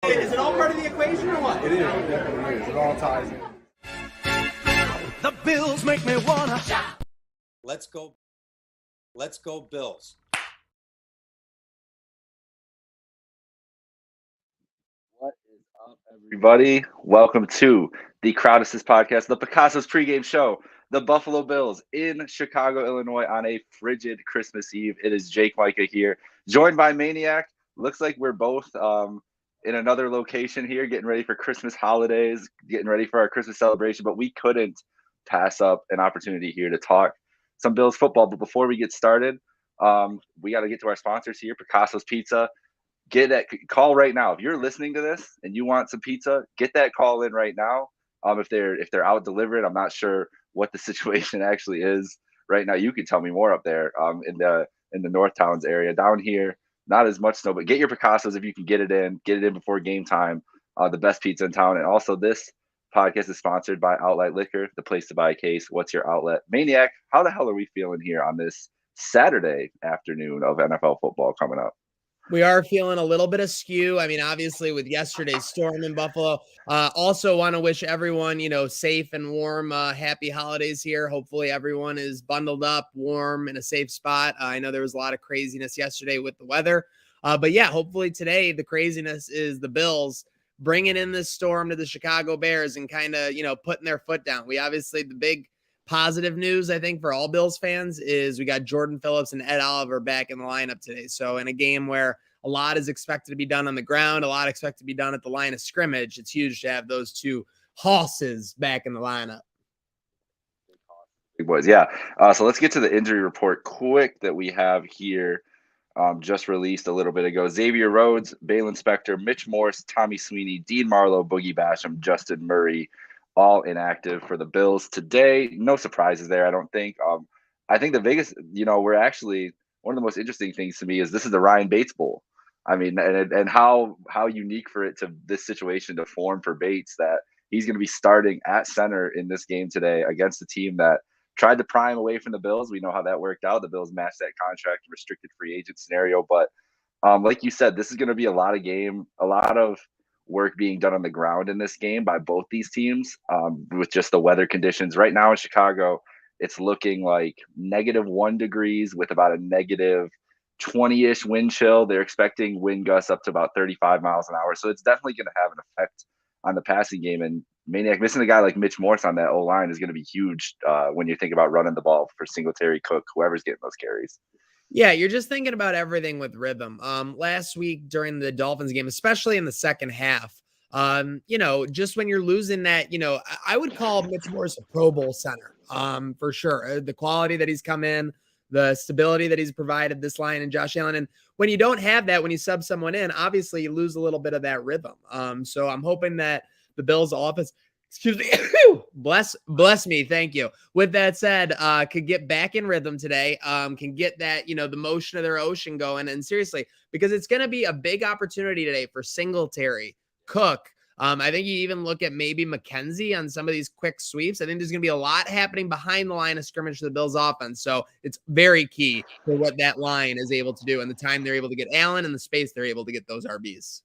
Is it all part of the equation or what? It is. It definitely is. It all ties in. The Bills make me wanna. Let's go. Let's go, Bills. What is up, everybody? Welcome to the Crowd Assist Podcast, the Picasso's pregame show. The Buffalo Bills in Chicago, Illinois on a frigid Christmas Eve. It is Jake Micah here, joined by Maniac. Looks like we're both in another location here, getting ready for Christmas holidays, getting ready for our Christmas celebration, but we couldn't pass up an opportunity here to talk some Bills football. But before we get started, we got to get to our sponsors here, Picasso's Pizza. Get that call right now. If you're listening to this and you want some pizza, get that call in right now. If they're out delivering, I'm not sure what the situation actually is right now. You can tell me more up there in the North Towns area. Down here, not as much snow, but get your Picassos if you can get it in before game time. The best pizza in town. And also, this podcast is sponsored by Outlet Liquor, the place to buy a case. What's your outlet? Maniac, how the hell are we feeling here on this Saturday afternoon of NFL football coming up? We are feeling a little bit askew. I mean, obviously, with yesterday's storm in Buffalo. Also, want to wish everyone, safe and warm, happy holidays here. Hopefully, everyone is bundled up, warm, in a safe spot. I know there was a lot of craziness yesterday with the weather. But yeah, hopefully today, the craziness is the Bills bringing in this storm to the Chicago Bears and kind of, putting their foot down. We obviously, the big positive news, I think, for all Bills fans is we got Jordan Phillips and Ed Oliver back in the lineup today. So in a game where a lot is expected to be done on the ground, a lot expected to be done at the line of scrimmage, it's huge to have those two horses back in the lineup. Big boys, yeah. So let's get to the injury report quick that we have here. Just released a little bit ago. Xavier Rhodes, Balin Spector, Mitch Morse, Tommy Sweeney, Dean Marlowe, Boogie Basham, Justin Murray, all inactive for the Bills today. No surprises there, I don't think. I think the biggest, we're actually, one of the most interesting things to me is this is the Ryan Bates Bowl. I mean, and how unique for it to this situation to form for Bates that he's going to be starting at center in this game today against a team that tried to pry him away from the Bills. We know how that worked out. The Bills matched that contract, restricted free agent scenario. But like you said, this is going to be a lot of work being done on the ground in this game by both these teams with just the weather conditions. Right now in Chicago, it's looking like -1 degrees with about a -20-ish wind chill. They're expecting wind gusts up to about 35 miles an hour. So it's definitely going to have an effect on the passing game. And Maniac, missing a guy like Mitch Morse on that O-line is going to be huge when you think about running the ball for Singletary, Cook, whoever's getting those carries. Yeah, you're just thinking about everything with rhythm. Last week during the Dolphins game, especially in the second half, just when you're losing that, I would call Mitch Morse a Pro Bowl center, for sure. The quality that he's come in, the stability that he's provided this line and Josh Allen. And when you don't have that, when you sub someone in, obviously you lose a little bit of that rhythm. So I'm hoping that the Bills offense, excuse me, bless me. Thank you. With that said, could get back in rhythm today, can get that, the motion of their ocean going. And seriously, because it's going to be a big opportunity today for Singletary, Cook. I think you even look at maybe McKenzie on some of these quick sweeps. I think there's going to be a lot happening behind the line of scrimmage for the Bills offense. So it's very key for what that line is able to do and the time they're able to get Allen and the space they're able to get those RBs.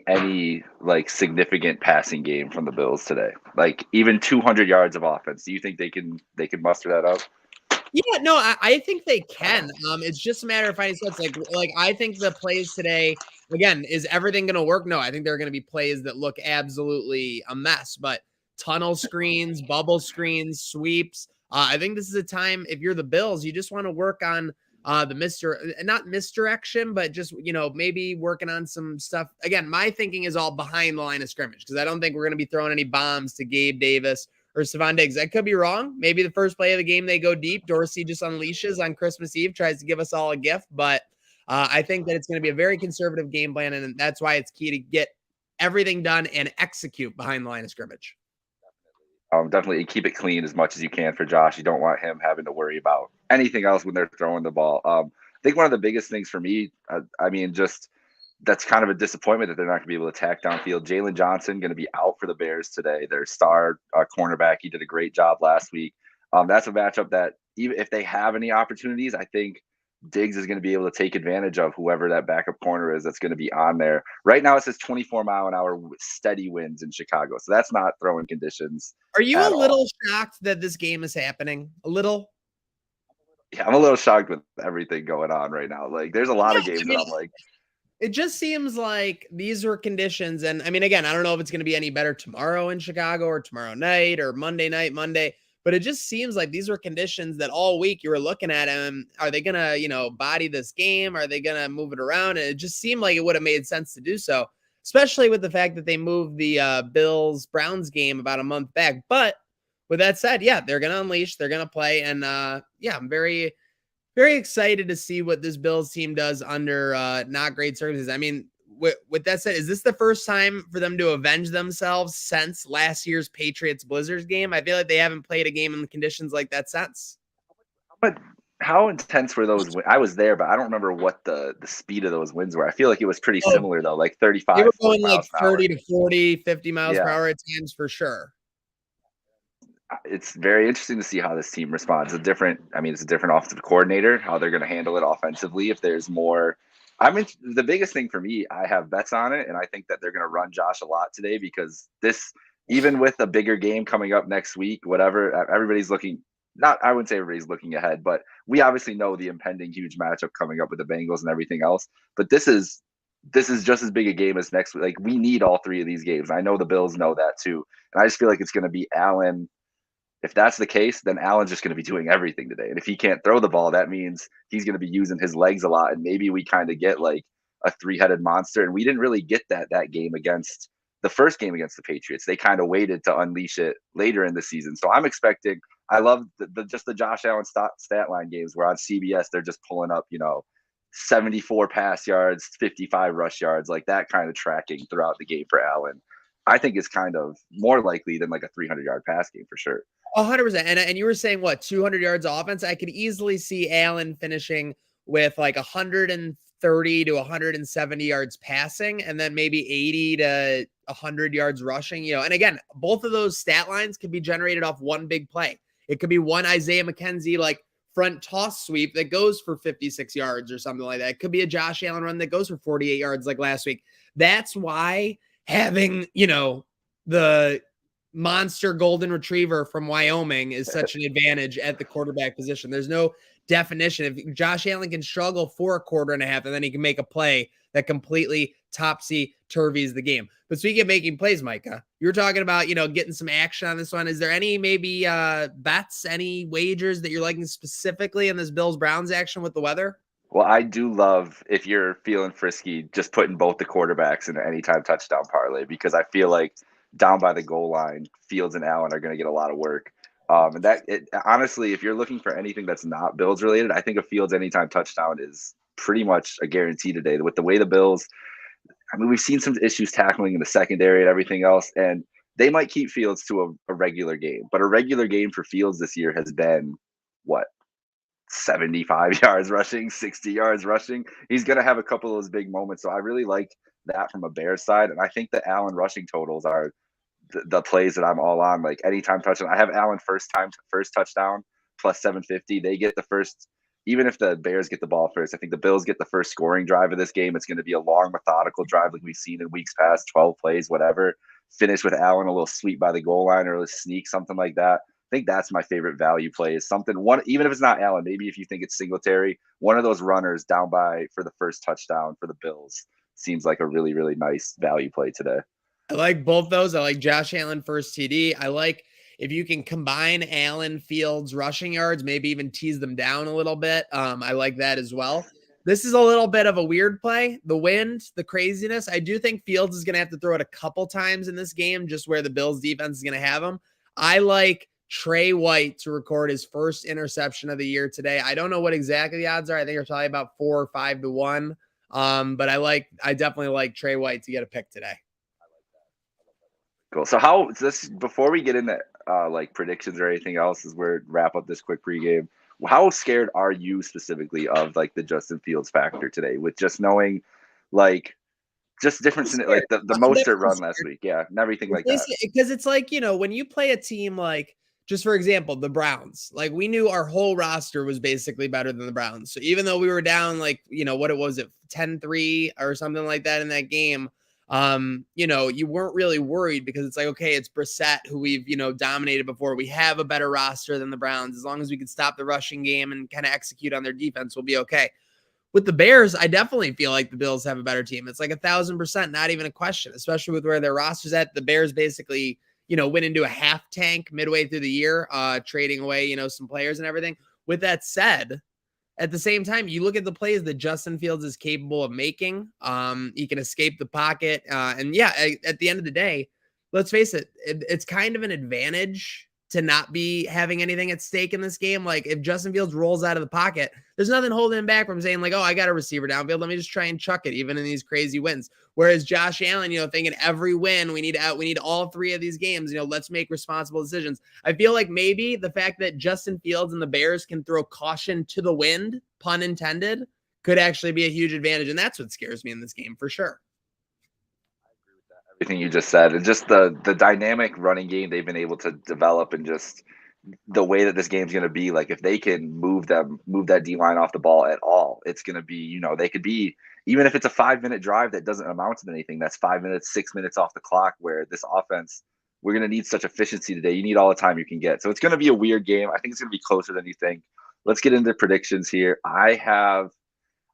Any significant passing game from the Bills today, like even 200 yards of offense? Do you think they can muster that up? Yeah, no, I think they can. It's just a matter of finding sets. Like I think the plays today, again, is everything going to work? No, I think there are going to be plays that look absolutely a mess, but tunnel screens, bubble screens, sweeps. I think this is a time, if you're the Bills, you just want to work on not misdirection, but just, maybe working on some stuff. Again, my thinking is all behind the line of scrimmage because I don't think we're going to be throwing any bombs to Gabe Davis or Stephon Diggs. I could be wrong. Maybe the first play of the game, they go deep. Dorsey just unleashes on Christmas Eve, tries to give us all a gift. But I think that it's going to be a very conservative game plan, and that's why it's key to get everything done and execute behind the line of scrimmage. Definitely keep it clean as much as you can for Josh. You don't want him having to worry about anything else when they're throwing the ball. I think one of the biggest things for me, that's kind of a disappointment that they're not going to be able to attack downfield. Jalen Johnson going to be out for the Bears today. Their star cornerback. He did a great job last week. That's a matchup that even if they have any opportunities, I think Diggs is going to be able to take advantage of whoever that backup corner is that's going to be on there. Right now, it says 24-mile-an-hour steady winds in Chicago, so that's not throwing conditions Are you at a all. little shocked that this game is happening? A little? Yeah, I'm a little shocked with everything going on right now. Like, there's a lot Yeah, of games I that mean, I'm like, it just seems like these were conditions. And I mean, again, I don't know if it's going to be any better tomorrow in Chicago or tomorrow night or Monday night, Monday, but it just seems like these were conditions that all week you were looking at them. Are they going to, body this game? Are they going to move it around? And it just seemed like it would have made sense to do so, especially with the fact that they moved the Bills Browns game about a month back. But with that said, yeah, they're going to unleash, they're going to play. And yeah, I'm very excited to see what this Bills team does under not great circumstances. I mean, with that said, is this the first time for them to avenge themselves since last year's Patriots Blizzards game? I feel like they haven't played a game in conditions like that since. but how intense were those? I was there, but I don't remember what the speed of those winds were. I feel like it was pretty Oh, similar though, like they 35, were 40 going like miles an hour. 30 to 40, 50 miles per Yeah. hour at times for sure. It's very interesting to see how this team responds. It's a different offensive coordinator, how they're going to handle it offensively. If there's more, the biggest thing for me, I have bets on it, and I think that they're going to run Josh a lot today because even with a bigger game coming up next week, whatever, everybody's looking. Not, I wouldn't say everybody's looking ahead, but we obviously know the impending huge matchup coming up with the Bengals and everything else. But this is just as big a game as next week. Like, we need all three of these games. I know the Bills know that too, and I just feel like it's going to be Allen. If that's the case, then Allen's just going to be doing everything today. And if he can't throw the ball, that means he's going to be using his legs a lot. And maybe we kind of get like a three-headed monster. And we didn't really get that game against the first game against the Patriots. They kind of waited to unleash it later in the season. So I'm expecting. I love the Josh Allen stat line games where on CBS they're just pulling up, 74 pass yards, 55 rush yards, like that kind of tracking throughout the game for Allen. I think is kind of more likely than like a 300-yard pass game for sure. 100%. And you were saying what, 200 yards offense? I could easily see Allen finishing with like 130 to 170 yards passing, and then maybe 80 to 100 yards rushing. And again, both of those stat lines could be generated off one big play. It could be one Isaiah McKenzie like front toss sweep that goes for 56 yards or something like that. It could be a Josh Allen run that goes for 48 yards like last week. That's why having, the monster golden retriever from Wyoming is such an advantage at the quarterback position. There's no definition. If Josh Allen can struggle for a quarter and a half, and then he can make a play that completely topsy-turvies the game. But speaking of making plays, Micah, you were talking about, getting some action on this one. Is there any maybe bets, any wagers that you're liking specifically in this Bills-Browns action with the weather? Well, I do love, if you're feeling frisky, just putting both the quarterbacks in an anytime touchdown parlay, because I feel like down by the goal line, Fields and Allen are going to get a lot of work. Honestly, if you're looking for anything that's not Bills related, I think a Fields anytime touchdown is pretty much a guarantee today. With the way the Bills, we've seen some issues tackling in the secondary and everything else, and they might keep Fields to a regular game. But a regular game for Fields this year has been what? 75 yards rushing, 60 yards rushing. He's going to have a couple of those big moments. So I really like that from a Bears side. And I think the Allen rushing totals are the plays that I'm all on. Like anytime touchdown, I have Allen first touchdown plus 750. They get the first, even if the Bears get the ball first, I think the Bills get the first scoring drive of this game. It's going to be a long, methodical drive like we've seen in weeks past, 12 plays, whatever. Finish with Allen, a little sweep by the goal line or a sneak, something like that. I think that's my favorite value play is even if it's not Allen, maybe if you think it's Singletary, one of those runners down by for the first touchdown for the Bills seems like a really, really nice value play today. I like both those. I like Josh Allen first TD. I like if you can combine Allen, Fields, rushing yards, maybe even tease them down a little bit. I like that as well. This is a little bit of a weird play. The wind, the craziness. I do think Fields is going to have to throw it a couple times in this game, just where the Bills defense is going to have him. I like Trey White to record his first interception of the year today. I don't know what exactly the odds are. I think it's probably about 4 or 5 to 1. But I definitely like Trey White to get a pick today. Cool. So how this before we get into like predictions or anything else, as we're wrap up this quick pregame, how scared are you specifically of like the Justin Fields factor today, with just knowing like just difference in it, like the Mostert run last week, yeah, and everything like that. Because it's like, when you play a team like just for example, the Browns, like we knew our whole roster was basically better than the Browns. So even though we were down, like, what it was, 10-3 or something like that in that game, you weren't really worried because it's like, okay, it's Brissett who we've, dominated before. We have a better roster than the Browns. As long as we can stop the rushing game and kind of execute on their defense, we'll be okay. With the Bears, I definitely feel like the Bills have a better team. It's like 1,000%, not even a question, especially with where their roster's at. The Bears basically, went into a half tank midway through the year, trading away, some players and everything. With that said, at the same time, you look at the plays that Justin Fields is capable of making. He can escape the pocket. And yeah, at the end of the day, let's face it, it's kind of an advantage to not be having anything at stake in this game. Like if Justin Fields rolls out of the pocket, there's nothing holding him back from saying like, oh, I got a receiver downfield. Let me just try and chuck it even in these crazy wins. Whereas Josh Allen, thinking every win, we need all three of these games, let's make responsible decisions. I feel like maybe the fact that Justin Fields and the Bears can throw caution to the wind, pun intended, could actually be a huge advantage. And that's what scares me in this game for sure. Everything you just said, and just the dynamic running game they've been able to develop, and just the way that this game's going to be. Like if they can move that D line off the ball at all, it's going to be, they could be, even if it's a 5-minute drive that doesn't amount to anything, that's 5 minutes, 6 minutes off the clock, where this offense, we're going to need such efficiency today. You need all the time you can get. So it's going to be a weird game. I think it's going to be closer than you think. Let's get into predictions here.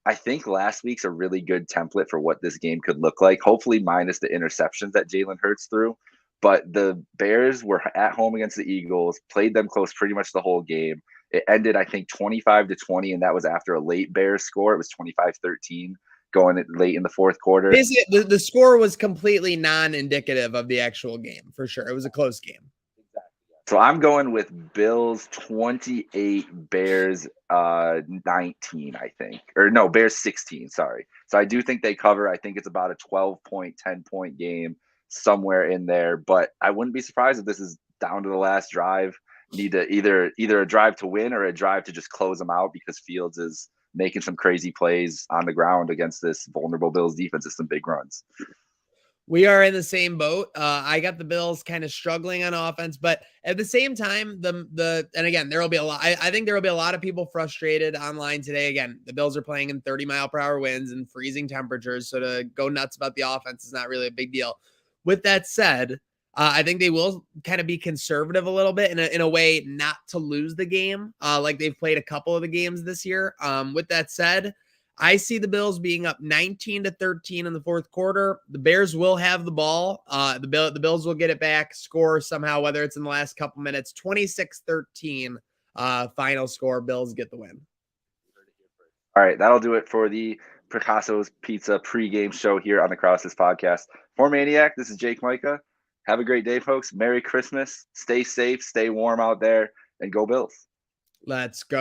I think last week's a really good template for what this game could look like, hopefully minus the interceptions that Jalen Hurts threw. But the Bears were at home against the Eagles, played them close pretty much the whole game. It ended, I think, 25-20, and that was after a late Bears score. It was 25-13 going late in the fourth quarter. Basically, the score was completely non-indicative of the actual game, for sure. It was a close game. So I'm going with Bills 28, Bears 19, I think. Or no, Bears 16, sorry. So I do think they cover. I think it's about a 12-point, 10-point game somewhere in there. But I wouldn't be surprised if this is down to the last drive. Need to either a drive to win or a drive to just close them out, because Fields is making some crazy plays on the ground against this vulnerable Bills defense with some big runs. We are in the same boat. I got the Bills kind of struggling on offense, but at the same time, and again, there will be a lot. I think there will be a lot of people frustrated online today. Again, the Bills are playing in 30-mile-per-hour winds and freezing temperatures, so to go nuts about the offense is not really a big deal. With that said, I think they will kind of be conservative a little bit in a way not to lose the game, like they've played a couple of the games this year. With that said, I see the Bills being up 19-13 in the fourth quarter. The Bears will have the ball. The Bills will get it back, score somehow, whether it's in the last couple minutes. 26-13 final score. Bills get the win. All right, that'll do it for the Picasso's Pizza pregame show here on the Crosses podcast. For Maniac, this is Jake Micah. Have a great day, folks. Merry Christmas. Stay safe, stay warm out there, and go Bills. Let's go.